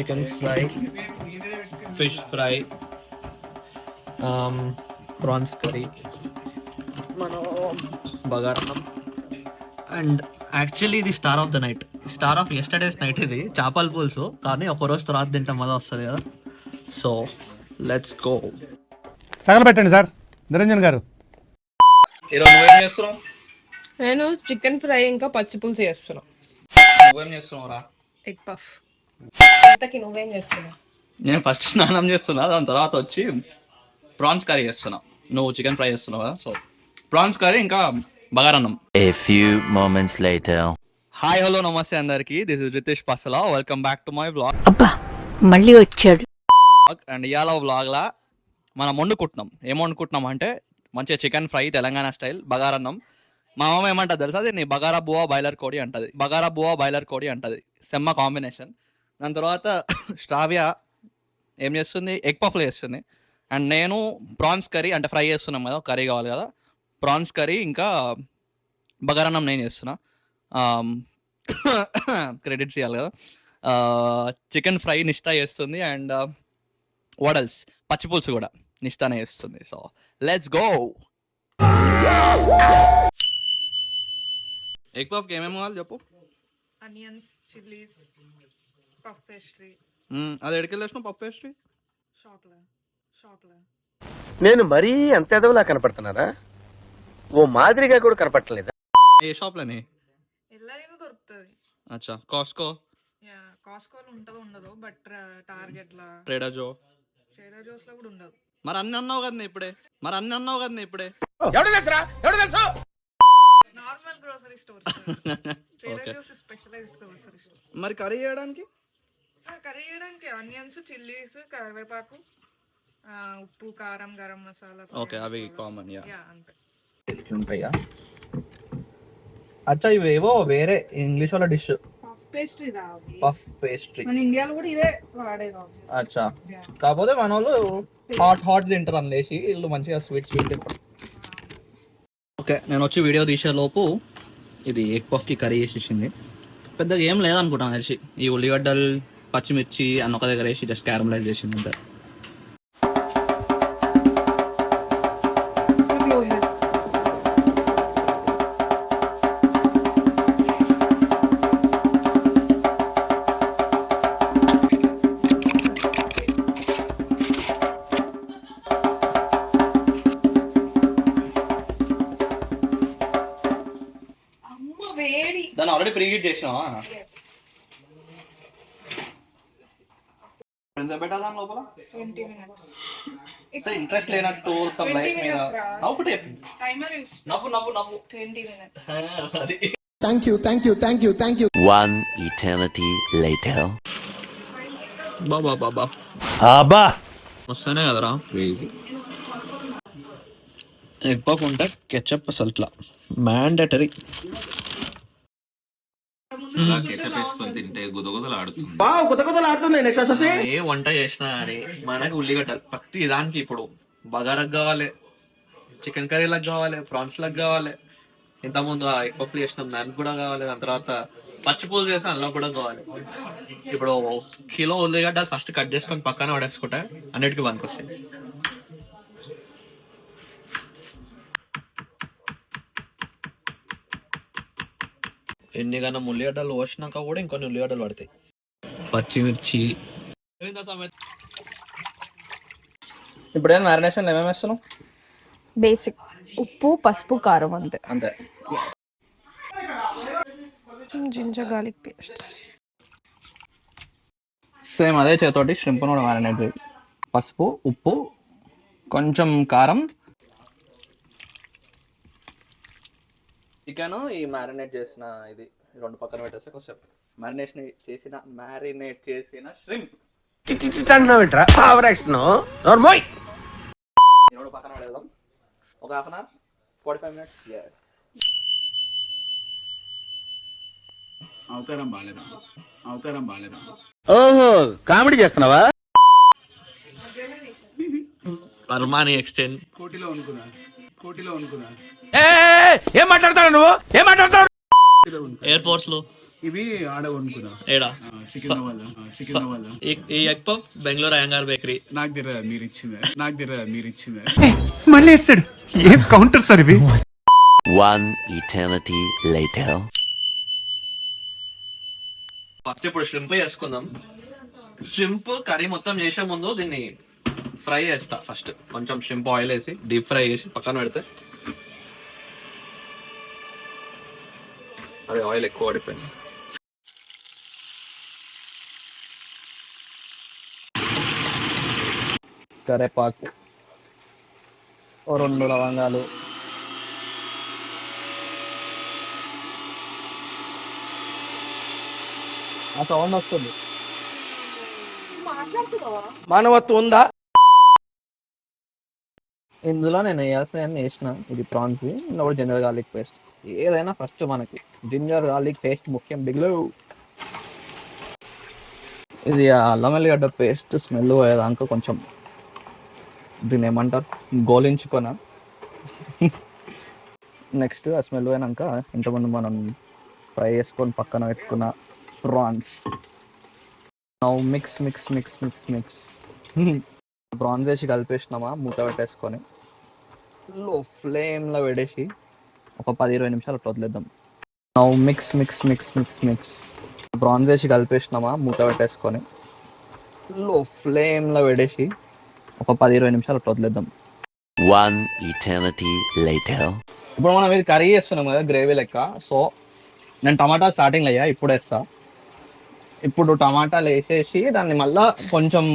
Chicken fry, fish fry, prawns curry, మనం బగారం. And actually ఇది star of the night, star of yesterday's night ఇది చేపల పులుసు. కానీ ఒక రోజు తర్వాత తింటాం మళ్ళీ వస్తుంది కదా. So let's go. తగలబెట్టండి సార్ నిరంజన్ గారు. ఈరోజు నువ్వేం చేస్తున్నావు? నేను చికెన్ ఫ్రై ఇంకా పచ్చి పులుసు చేస్తున్నా. నువ్వేం చేస్తున్నావు రా? Egg puff. ఇంతకి నువ్వేం చేస్తున్నావు? నేను ఫస్ట్ స్నానం చేస్తున్నా, దాని తర్వాత వచ్చి ప్రాన్స్ కర్రీ చేస్తున్నా. నువ్వు చికెన్ ఫ్రై చేస్తున్నావు కదా, సో ప్రాన్స్ కర్రీ ఇంకా బగారన్నం. A few moments later. Hi hello నమస్తే అందరికి, this is Ritesh Pasala. Welcome back to my vlog. అబ్బా మళ్ళీ వచ్చాడు. అండ్ ఇవాళ వ్లాగ్లా మనం వండుకుంటున్నాం. ఏం వండుకుంటున్నాం అంటే మంచిగా చికెన్ ఫ్రై తెలంగాణ స్టైల్ బగారన్నం. మా అమ్మ ఏమంటుంది తెలుసా, దీన్ని బగారా బువా బాయిలర్ కోడి అంటది. బగారా బువా బాయిలర్ కోడి అంటది, సెమ్మ కాంబినేషన్. దాని తర్వాత స్ట్రావియా ఏం చేస్తుంది, ఎగ్ పఫ్లు చేస్తుంది. అండ్ నేను ప్రాన్స్ కర్రీ అంటే ఫ్రై చేస్తున్నాం కదా, కర్రీ కావాలి కదా, ప్రాన్స్ కర్రీ ఇంకా బగారన్నం నేను చేస్తున్నా. క్రెడిట్స్ ఇవ్వాలి కదా. చికెన్ ఫ్రై నిష్ఠా చేస్తుంది. అండ్ వడల్స్ పచ్చిపులుసు కూడా నిష్ఠానే చేస్తుంది. So let's go. ఎగ్ పఫ్కి ఏమేమి కావాలి చెప్పు. Onions, chillies, puff pastry. అది ఎడికెళ్ళేసిన పఫ్ పేస్ట్రీ. షాక్లా నేను మరీ అంత ఎదవలా కనపడుతున్నారా? ఓ మాదిరిగా కూడా కనపడలేదా? ఏ షాప్లోనే? ఎల్లైనా దొరుకుతుంది. అచ్చా, కాస్కో, కాస్కోలో ఉంటుందో ఉండదు, బట్ టార్గెట్ లా, ట్రేడర్ జోస్ లో కూడా ఉండదు. మరి అన్ని అన్నావు కదా ఇప్పుడే. Normal grocery stores. Trader Joe's specialized grocery store. మరి కర్రీ చేయడానికి ఆనియన్స్, చిల్లీస్, కరివేపాకు, ఉప్పు, కారం, గరం మసాలా. ఓకే, అవి కామన్. అంతే. ఉంటాయా? అచ్చా, ఇవేవో వేరే ఇంగ్లీష్ వాళ్ళ డిష్, పఫ్ పేస్ట్రీ రావు. పఫ్ పేస్ట్రీ మన ఇండియాలో కూడా ఇదే వాడేది. అచ్చా, కాకపోతే మన వాళ్ళు హాట్ తింటారు అని లేచి, వీళ్ళు మంచిగా స్వీట్ తింటారు. ఓకే, నేను వచ్చి వీడియో తీసే లోపు ఇది ఎగ్ పఫ్కి కర్రీ చేసేసింది. పెద్దగా ఏం లేదనుకుంటాను తెలిసి. ఈ ఉల్లిగడ్డలు, పచ్చిమిర్చి అన్న ఒక దగ్గర వేసి జస్ట్ క్యారమలైజ్ చేసింది అంతే. దాన్ని ఆల్రెడీ ప్రీహీట్ చేసినావా? పెట్టాలా లోపల? 20 minutes. ఇంట్రెస్ట్ లేనట్టు లైఫ్ మీద నవ్వు 20 minutes. అది. Thank you. One eternity later. బాబా అబ్బా వస్తానే కదరా. ఎగ్ పఫ్ ఉంటే కెచప్ అసలు ఇట్లా మ్యాండేటరీ. ఏ వంట చేసినా అని మనకి ఉల్లిగడ్డలు ప్రతి దానికి. ఇప్పుడు బగారకు కావాలి, చికెన్ కర్రీలకు కావాలి, ప్రాన్స్ లకు కావాలి, ఇంతకుముందు ఎగ్ పఫ్ చేసినాం దానికి కూడా కావాలి, దాని తర్వాత పచ్చిపూలు చేసిన అందులో కూడా కావాలి. ఇప్పుడు కిలో ఉల్లిగడ్డ ఫస్ట్ కట్ చేసుకొని పక్కన పడేసుకుంటే అన్నిటికీ పనికొస్తాయి. ఎన్ని గనం ఉల్లిగడ్డలు వచ్చినాక కూడా ఇంకొన్ని ఉల్లిగడ్డలు పడతాయి. పచ్చిమిర్చి. ఇప్పుడు ఏం మ్యారినేషన్ ఏమేమి వేస్తున్నావు? బేసిక్ ఉప్పు, పసుపు, కారం అంతే. Ginger garlic paste. సేమ్ అదే చేతోటి ష్రింప్ కూడా మ్యారినేట్ చేయి. పసుపు, ఉప్పు, కొంచెం కారం, చికెన్, ఈ మ్యారినేట్ చేసిన ఇది రెండు పక్కన పెట్టేస్తే కొంచెం మ్యారినేట్ చేసిన ష్రింప్ రెండు పక్కన పెడదాం. ఒక 1/2 hour 45 minutes. yes. అవతారం బాలేదా? ఓహో, కామెడీ చేస్తున్నావా? అర్మానీ ఎక్స్టెండ్ కోటిలో అనుకున్నా. ఏం మాట్లాడతావు నువ్వు? ఎయిర్ ఫోర్స్ లో ఇవి ఆడ కొనుక్కున్నా ఏడా సికింద్రాబాద్ ఈ egg puff Bengaluru Iyengar bakery. నాకు తెలియదు మీరు ఇచ్చింది మళ్ళీ వేస్తాడు ఏం కౌంటర్ సార్ ఇవి. One eternity later. ఫస్ట్ ఇప్పుడు షింప్ చేసుకుందాం. షింప్ కర్రీ మొత్తం చేసే ముందు దీన్ని ఫ్రై చేస్తా. ఫస్ట్ కొంచెం షింప్ ఆయిల్ వేసి డీప్ ఫ్రై చేసి పక్కన పెడితే అది ఆయిల్ ఎక్కువ పడిపోయింది. కరేపాకు, 2 లవంగాలు, ఆ సౌండ్ వస్తుంది. మానవత్వం ఉందా? ఇందులో నేను వేయాల్సిన వేసిన. ఇది ప్రాన్స్, ఇందులో కూడా జింజర్ గార్లిక్ పేస్ట్. ఏదైనా ఫస్ట్ మనకి జింజర్ గార్లిక్ పేస్ట్ ముఖ్యం. బిగ్లో ఇది అల్లం వెల్లిగడ్డ పేస్ట్ స్మెల్ పోయేదాకా కొంచెం దీన్ని ఏమంటారు గోలించుకొన. నెక్స్ట్ ఆ స్మెల్ పోయినాక ఇంతకుముందు మనం ఫ్రై చేసుకొని పక్కన పెట్టుకున్న prawns. Mix mix mix mix mix prawns వేసి కలిపేసినామా, మూత పెట్టేసుకొని లో ఫ్లేమ్లో పెట్టేసి ఒక 10-20 నిమిషాలు అట్లా వదిలేద్దాం. Mix mix mix mix mix prawns వేసి కలిపేసినామా, మూత పెట్టేసుకొని లో ఫ్లేమ్లో పెట్టేసి ఒక 10-20 నిమిషాలు అట్లా వదిలేద్దాం. One eternity later. ఇప్పుడు మనం ఇది కర్రీ చేస్తున్నాం కదా గ్రేవీ లెక్క. సో నేను టమాటా స్టార్టింగ్ అయ్యా, ఇప్పుడు వేస్తా. ఇప్పుడు టమాటాలు వేసేసి దాన్ని మళ్ళీ కొంచెం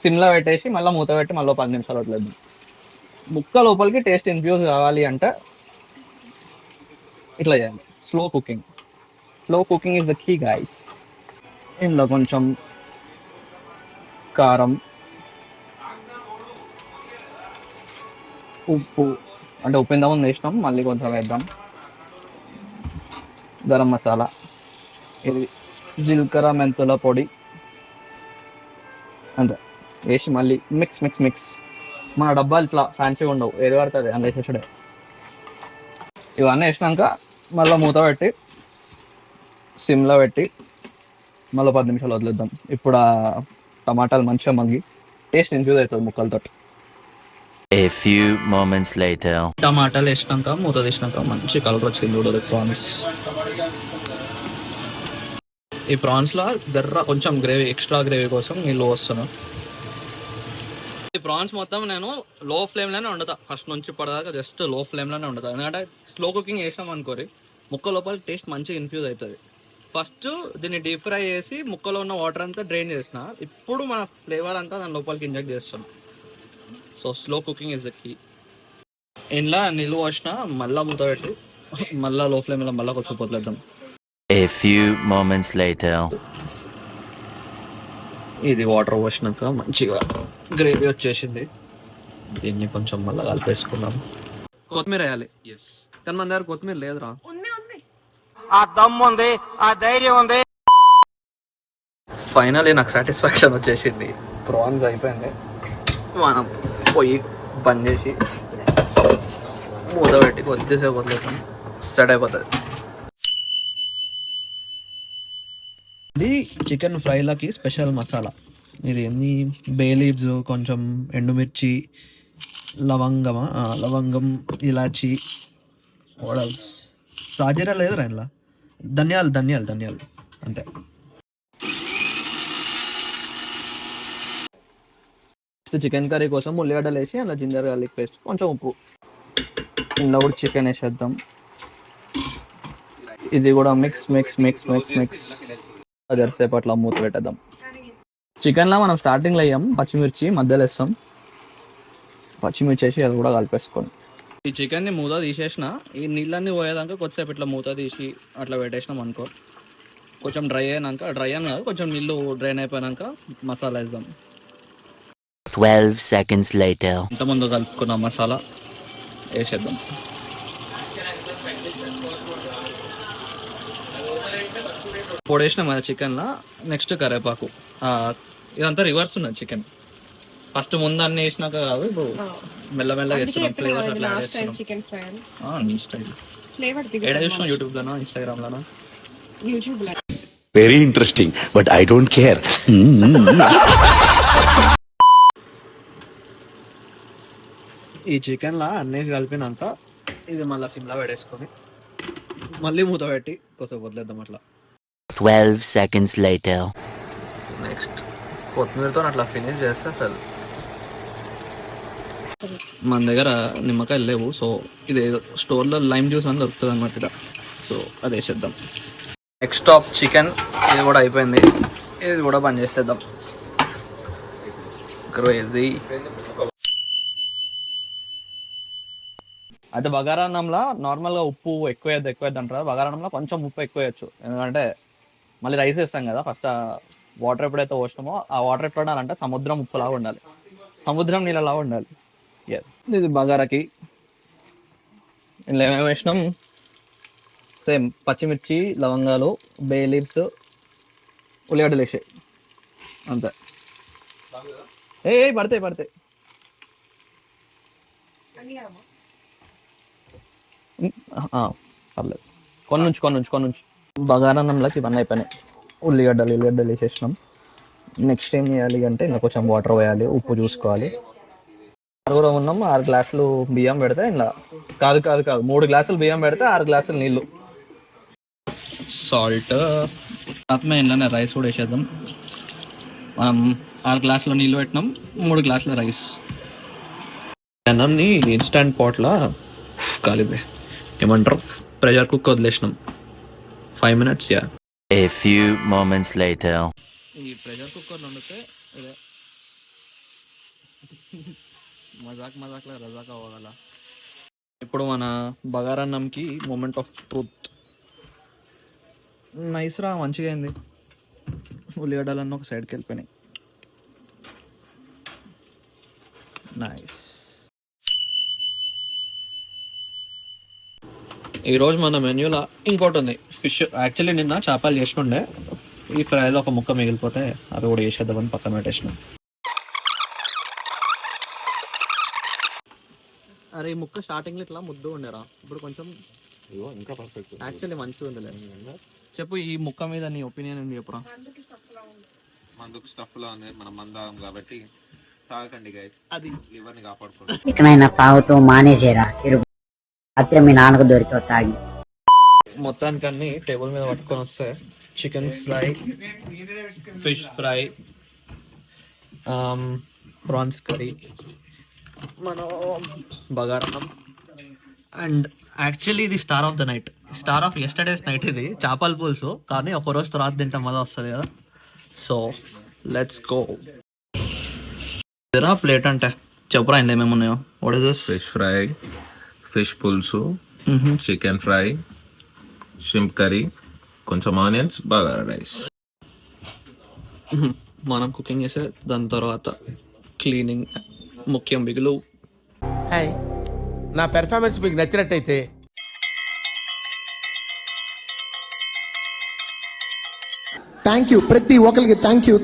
సిమ్లో పెట్టేసి మళ్ళీ మూత పెట్టి మళ్ళీ 10 నిమిషాలు వదిలేద్దాం. ముక్క లోపలికి టేస్ట్ ఇన్ఫ్యూజ్ కావాలి అంటే ఇట్లా చేయాలి. Slow cooking is the key guys. ఇందులో కొంచెం కారం, ఉప్పు, అంటే ఉప్పు ఇంతకుముందు వేసినాం, మళ్ళీ కొంచెం వేద్దాం. గరం మసాలా, ఇది జీలకర్ర మెంతుల పొడి, అంతే వేసి మళ్ళీ మిక్స్ మిక్స్ మిక్స్. మన డబ్బాలు ఇట్లా ఫ్యాన్సీగా ఉండవు, ఏది పడుతుంది అందులో వేసేసాడే. ఇవన్నీ వేసినాక మళ్ళీ మూత పెట్టి సిమ్లో పెట్టి మళ్ళీ 10 నిమిషాలు వదిలేద్దాం. ఇప్పుడు ఆ టమాటాలు మంచిగా మగ్గి టేస్ట్ ఇన్ఫ్యూజ్ అవుతుంది ముక్కలతో. A few moments later. టమాటాలు వేసినాక మూత తీసినాక మంచి కలర్ వచ్చింది చూడదు ప్రాన్స్. ఈ ప్రాన్స్లో జర్ర కొంచెం గ్రేవీ, ఎక్స్ట్రా గ్రేవీ కోసం నీళ్ళు వస్తున్నా. ఈ ప్రాన్స్ మొత్తం నేను లో ఫ్లేమ్లోనే వండుతా. ఫస్ట్ నుంచి ఇప్పటిదాకా జస్ట్ లో ఫ్లేమ్లోనే వండుతా. ఎందుకంటే స్లో కుకింగ్ వేసాం అనుకోరి ముక్క లోపల టేస్ట్ మంచిగా ఇన్ఫ్యూజ్ అవుతుంది. ఫస్ట్ దీన్ని డీప్ ఫ్రై చేసి ముక్కలో ఉన్న వాటర్ అంతా డ్రైన్ చేసిన. ఇప్పుడు మన ఫ్లేవర్ అంతా దాని లోపలికి ఇంజెక్ట్ చేస్తాం. So slow cooking is the key. ఇంట్లో నీళ్ళు పోసిన మళ్ళీ మూత పెట్టి మళ్ళీ లో ఫ్లేమ్లో మళ్ళీ కొంచెం వదిలేద్దాం. A few moments later. ఇది వాటర్ పోసినాక మంచిగా గ్రేవీ వచ్చేసింది. దీన్ని కొంచెం మళ్ళీ కలిపేసుకున్నాం. కొత్తిమీర వేయాలి కానీ మన దగ్గర కొత్తిమీర లేదురా. ఆ దమ్ము ఉంది, ఆ ధైర్యం ఉంది. ఫైనల్లీ నాకు సాటిస్ఫాక్షన్ వచ్చేసింది. ప్రాన్స్ అయిపోయింది. మనం పొయ్యి బంద్ చేసి మూత పెట్టి కొద్దిసేపు వదిలేస్తాం, స్టార్ట్ అయిపోతుంది. ఇది చికెన్ ఫ్రైలకి స్పెషల్ మసాలా. ఇది ఎన్ని బే లీవ్స్, కొంచెం ఎండుమిర్చి, లవంగం, ఇలాచి, ఓడల్స్, సాజీరా లేదురా ఇంట్లో, ధనియాలు అంతే. చికెన్ కర్రీ కోసం ఉల్లిగడ్డలు వేసి అలా జింజర్ గార్లిక్ పేస్ట్, కొంచెం ఉప్పు, ఇందులో కూడా చికెన్ వేసేద్దాం. ఇది కూడా mix mix mix mix mix అదర్సేపు అట్లా మూత పెట్టేద్దాం. చికెన్లో మనం స్టార్టింగ్లో వేయం, పచ్చిమిర్చి మధ్యలో వేస్తాం. పచ్చిమిర్చి వేసి అది కూడా కలిపేసుకోండి. ఈ చికెన్ని మూత తీసేసిన, ఈ నీళ్ళన్నీ పోయేదాకా కొద్దిసేపు ఇట్లా మూత తీసి అట్లా పెట్టేసినాం అనుకో. కొంచెం డ్రై అయినా కొంచెం నీళ్ళు డ్రైన్ అయిపోయాక మసాలా వేద్దాం. 12 seconds later. ఇంతకుముందు కలుపుకున్న మసాలా వేసేద్దాం. పొడేసినాం కదా చికెన్లో. నెక్స్ట్ కరివేపాకు. ఇదంతా రివర్స్ ఉన్నది చికెన్. ఫస్ట్ ముందు అన్ని వేసినాక కాదు, ఇప్పుడు మెల్లమెల్లగా వేస్తున్నాం. ఫ్లేవర్ అట్లా చికెన్ ఫ్రై నీ స్టైల్. ఏడా చూసినా యూట్యూబ్లోనా ఇన్స్టాగ్రామ్లోనా? Very interesting but I don't care. ఈ చికెన్లా అన్నీ కలిపినాక ఇది మళ్ళీ సిమ్లా పెట్టేసుకొని మళ్ళీ మూత పెట్టి కొంచెం వదిలేద్దాం అట్లా. 12 seconds later. నెక్స్ట్ కొత్తిమీరతో అట్లా ఫినిష్ చేస్తే అసలు మన దగ్గర నిమ్మకాయలు లేవు, సో ఇది స్టోర్లో లైమ్ జ్యూస్ అని దొరుకుతుంది అనమాట ఇక్కడ. సో అది వేసేద్దాం. నెక్స్ట్ స్టాప్ చికెన్, ఇది కూడా అయిపోయింది, ఇది కూడా బంద్ చేసేద్దాం. క్రేజీ. అయితే బగారాన్నంలో నార్మల్గా ఉప్పు ఎక్కువ అంటారు, బగారాన్నంలో కొంచెం ఉప్పు ఎక్కువ వేయచ్చు. ఎందుకంటే మళ్ళీ రైస్ వేస్తాం కదా, ఫస్ట్ వాటర్ ఎప్పుడైతే పోసినామో ఆ వాటర్ ఎట్లా ఉండాలంటే సముద్రం ఉప్పులాగా ఉండాలి, సముద్రం నీళ్ళలాగా ఉండాలి. ఇది బగారాకి. ఇందులో ఏమేమి వేసినాం, సేమ్ పచ్చిమిర్చి, లవంగాలు, బే లీవ్స్, ఉల్లిగడ్డలు వేసాయి అంతే. పడతాయి పర్లేదు. కొన్ని బగారాన్నంలోకి ఇవన్నీ అయిపోయినాయి. ఉల్లిగడ్డలు వేసేసినాం. నెక్స్ట్ ఏం చేయాలి అంటే ఇంకా కొంచెం వాటర్ వేయాలి, ఉప్పు చూసుకోవాలి. 6 ఉన్నాం, 6 గ్లాసులు బియ్యం పెడితే ఇలా కాదు 3 గ్లాసులు బియ్యం పెడితే 6 గ్లాసులు నీళ్ళు. సాల్ట్ ఆత్మ ఇంట్లోనే రైస్ కూడా వేసేద్దాం. 6 గ్లాసుల నీళ్ళు పెట్టినాం, 3 గ్లాసుల రైస్. అన్నంని ఇన్స్టాంట్ పాట్లో కాలిదే ఏమంటారు ప్రెషర్ కుక్ వదిలేసినాం 5 minutes. A few moments later. ఈ ప్రెషర్ కుక్కర్ వండితే ఇదే మజాక్లా రజాక్ అవ్వగల. ఇప్పుడు మన బగారన్నంకి మూమెంట్ ఆఫ్ ట్రూత్. నైస్ రా, మంచిగా అయింది. ఉల్లిగడ్డలన్నీ ఒక సైడ్కి వెళ్ళిపోయినాయి. నైస్. ఈరోజు మన మెన్యూలో ఇంకోటి ఉంది, ఫిష్. యాక్చువల్లీ నిన్న చేపలు చేసుకుండే, ఈ ఫ్రైలో ఒక ముక్క మిగిలిపోతే అది కూడా వేసేద్దామని పక్కన పెట్టేసినాం. అరే ఈ ముక్క స్టార్టింగ్లో ఇట్లా ముద్దు ఉండేరా, ఇప్పుడు కొంచెం ఇంకా పర్ఫెక్ట్. యాక్చువల్లీ మంచిగా ఉందిలే. చెప్పు ఈ ముక్క మీద నీ ఒపీనియన్ ఏంటి చెప్పురా. మందుకు స్టఫ్ లా ఉంది, మనం మందాం కాబట్టి తాగకండి గైస్, అది లివర్ ని కాపాడుకోండి. ఇకనైనా తాగుతూ మానేసేరా, రాత్రి మీ నాన్నకు దొరికావు తాగి. మొత్తానికి అన్ని టేబుల్ మీద పట్టుకొని వస్తే chicken fry, fish fry, prawns curry, మన బగారన్నం, అండ్ యాక్చువల్లీ ఇది star of the night, star of yesterday's night. ఇది చేపల పులుసు, కానీ ఒక రోజు తర్వాత తింటాం మజా వస్తుంది కదా. So let's go. ఇదిరా ప్లేట్ అంటే చెప్పురా, ఇంట్లో ఏమేమి ఉన్నాయో. What is this? Fish fry, fish పులుసు, చికెన్ ఫ్రై, షింప్ కర్రీ, కొంచెం ఆనియన్స్, బగారా రైస్. మనం కుకింగ్ చేసే దాని తర్వాత క్లీనింగ్ ముఖ్యం. బిగులు. హాయ్, నా పెర్ఫార్మెన్స్ మీకు నచ్చినట్టయితే థ్యాంక్ యూ. ప్రతి ఒక్కరికి థ్యాంక్ యూ.